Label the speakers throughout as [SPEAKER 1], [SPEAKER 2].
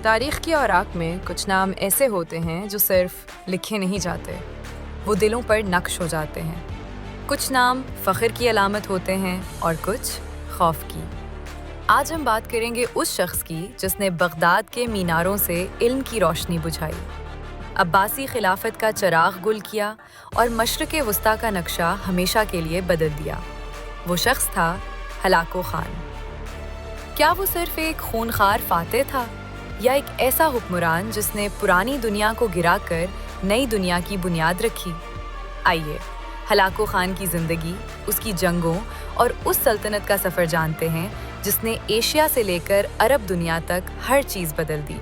[SPEAKER 1] تاریخ کی اوراق میں کچھ نام ایسے ہوتے ہیں جو صرف لکھے نہیں جاتے، وہ دلوں پر نقش ہو جاتے ہیں۔ کچھ نام فخر کی علامت ہوتے ہیں اور کچھ خوف کی۔ آج ہم بات کریں گے اس شخص کی جس نے بغداد کے میناروں سے علم کی روشنی بجھائی، عباسی خلافت کا چراغ گل کیا اور مشرق وسطیٰ کا نقشہ ہمیشہ کے لیے بدل دیا۔ وہ شخص تھا ہلاکو خان۔ کیا وہ صرف ایک خونخوار فاتح تھا یا ایک ایسا حکمران جس نے پرانی دنیا کو گرا کر نئی دنیا کی بنیاد رکھی؟ آئیے ہلاکو خان کی زندگی، اس کی جنگوں اور اس سلطنت کا سفر جانتے ہیں جس نے ایشیا سے لے کر عرب دنیا تک ہر چیز بدل دی۔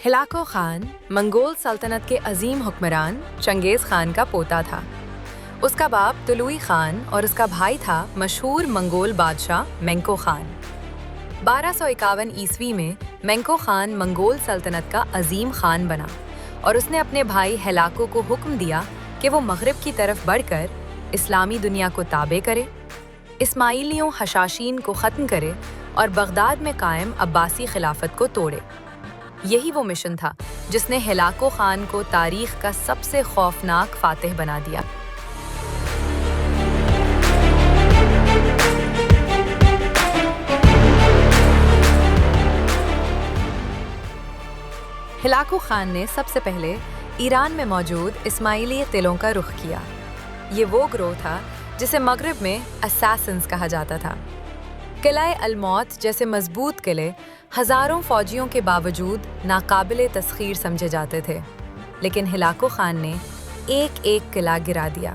[SPEAKER 1] ہلاکو خان منگول سلطنت کے عظیم حکمران چنگیز خان کا پوتا تھا۔ اس کا باپ طلوعی خان اور اس کا بھائی تھا مشہور منگول بادشاہ مینکو خان۔ 1251 عیسوی میں مینکو خان منگول سلطنت کا عظیم خان بنا اور اس نے اپنے بھائی ہلاکو کو حکم دیا کہ وہ مغرب کی طرف بڑھ کر اسلامی دنیا کو تابع کرے، اسماعیلیوں حشاشین کو ختم کرے اور بغداد میں قائم عباسی خلافت کو توڑے۔ یہی وہ مشن تھا جس نے ہلاکو خان کو تاریخ کا سب سے خوفناک فاتح بنا دیا۔ ہلاکو خان نے سب سے پہلے ایران میں موجود اسماعیلی قلعوں کا رخ کیا۔ یہ وہ گروہ تھا جسے مغرب میں اساسنز کہا جاتا تھا۔ قلعہ الموت جیسے مضبوط قلعے ہزاروں فوجیوں کے باوجود ناقابل تسخیر سمجھے جاتے تھے، لیکن ہلاکو خان نے ایک ایک قلعہ گرا دیا۔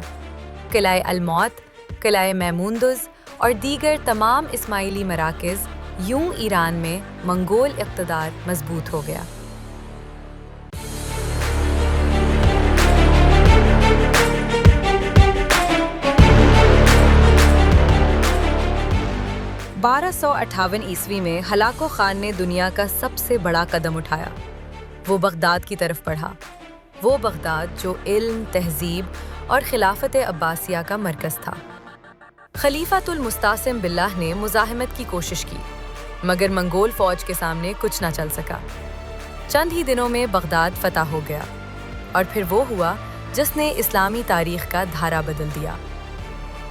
[SPEAKER 1] قلعہ الموت، قلعہ میموندز اور دیگر تمام اسماعیلی مراکز، یوں ایران میں منگول اقتدار مضبوط ہو گیا۔ بارہ سو 58 عیسوی میں ہلاکو خان نے دنیا کا سب سے بڑا قدم اٹھایا۔ وہ بغداد کی طرف بڑھا، وہ بغداد جو علم، تہذیب اور خلافت عباسیہ کا مرکز تھا۔ خلیفۃ المستعصم باللہ نے مزاحمت کی کوشش کی، مگر منگول فوج کے سامنے کچھ نہ چل سکا۔ چند ہی دنوں میں بغداد فتح ہو گیا، اور پھر وہ ہوا جس نے اسلامی تاریخ کا دھارا بدل دیا۔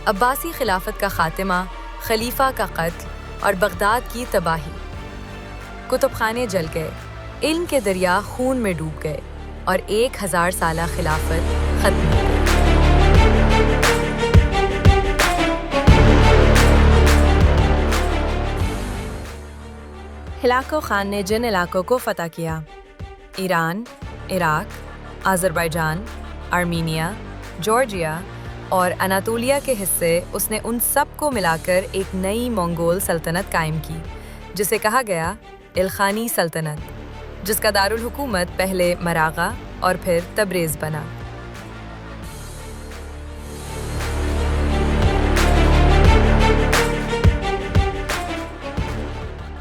[SPEAKER 1] عباسی خلافت کا خاتمہ، خلیفہ کا قتل اور بغداد کی تباہی۔ کتب خانے جل گئے، علم کے دریا خون میں ڈوب گئے اور 1000 سالہ خلافت ختم ہو گئی۔ ہلاکو خان نے جن علاقوں کو فتح کیا، ایران، عراق، آذربائیجان، آرمینیا، جارجیا اور اناطولیہ کے حصے، اس نے ان سب کو ملا کر ایک نئی منگول سلطنت قائم کی جسے کہا گیا الخانی سلطنت، جس کا دارالحکومت پہلے مراغہ اور پھر تبریز بنا۔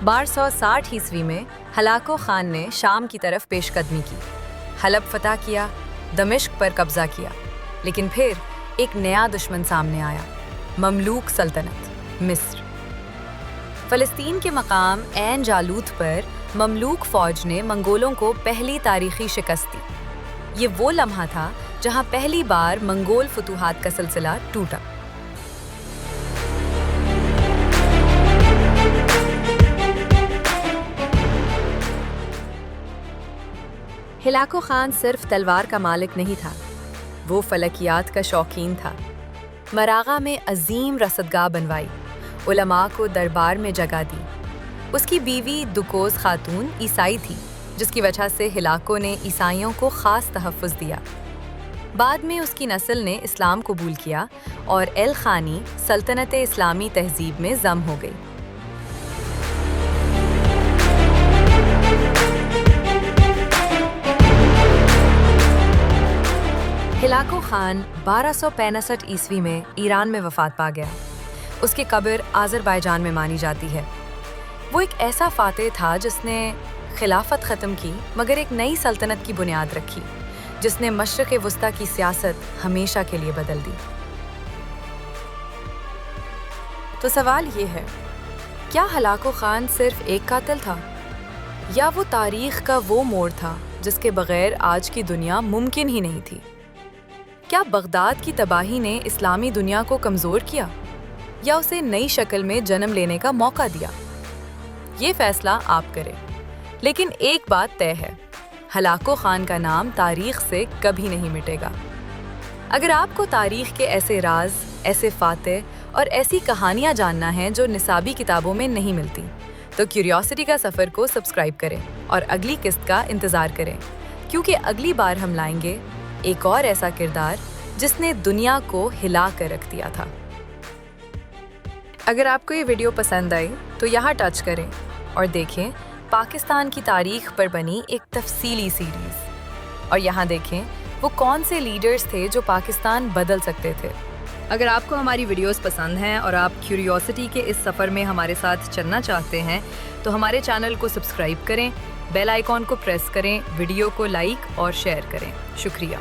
[SPEAKER 1] بارہ سو 60 عیسوی میں ہلاکو خان نے شام کی طرف پیش قدمی کی، حلب فتح کیا، دمشق پر قبضہ کیا، لیکن پھر ایک نیا دشمن سامنے آیا، مملوک سلطنت، مصر۔ فلسطین کے مقام عین جالوت پر مملوک فوج نے منگولوں کو پہلی تاریخی شکست دی۔ یہ وہ لمحہ تھا جہاں پہلی بار منگول فتوحات کا سلسلہ ٹوٹا۔ ہلاکو خان صرف تلوار کا مالک نہیں تھا، وہ فلکیات کا شوقین تھا۔ مراغہ میں عظیم رصدگاہ بنوائی، علماء کو دربار میں جگہ دی۔ اس کی بیوی دکوز خاتون عیسائی تھی، جس کی وجہ سے ہلاکو نے عیسائیوں کو خاص تحفظ دیا۔ بعد میں اس کی نسل نے اسلام قبول کیا اور الخانی سلطنت اسلامی تہذیب میں ضم ہو گئی۔ ہلاکو خان 1265 عیسوی میں ایران میں وفات پا گیا۔ اس کی قبر آذربائیجان میں مانی جاتی ہے۔ وہ ایک ایسا فاتح تھا جس نے خلافت ختم کی مگر ایک نئی سلطنت کی بنیاد رکھی، جس نے مشرق وسطیٰ کی سیاست ہمیشہ کے لیے بدل دی۔ تو سوال یہ ہے، کیا ہلاکو خان صرف ایک قاتل تھا، یا وہ تاریخ کا وہ موڑ تھا جس کے بغیر آج کی دنیا ممکن ہی نہیں تھی؟ کیا بغداد کی تباہی نے اسلامی دنیا کو کمزور کیا، یا اسے نئی شکل میں جنم لینے کا موقع دیا؟ یہ فیصلہ آپ کریں، لیکن ایک بات طے ہے، ہلاکو خان کا نام تاریخ سے کبھی نہیں مٹے گا۔ اگر آپ کو تاریخ کے ایسے راز، ایسے فاتح اور ایسی کہانیاں جاننا ہیں جو نصابی کتابوں میں نہیں ملتی، تو کیوریوسٹی کا سفر کو سبسکرائب کریں اور اگلی قسط کا انتظار کریں، کیونکہ اگلی بار ہم لائیں گے ایک اور ایسا کردار جس نے دنیا کو ہلا کر رکھ دیا تھا۔ اگر آپ کو یہ ویڈیو پسند آئی تو یہاں ٹچ کریں اور دیکھیں پاکستان کی تاریخ پر بنی ایک تفصیلی سیریز، اور یہاں دیکھیں وہ کون سے لیڈرز تھے جو پاکستان بدل سکتے تھے۔ اگر آپ کو ہماری ویڈیوز پسند ہیں اور آپ کیوریوسٹی کے اس سفر میں ہمارے ساتھ چلنا چاہتے ہیں تو ہمارے چینل کو سبسکرائب کریں، بیل آئیکن کو پریس کریں، ویڈیو کو لائک اور شیئر کریں۔ شکریہ۔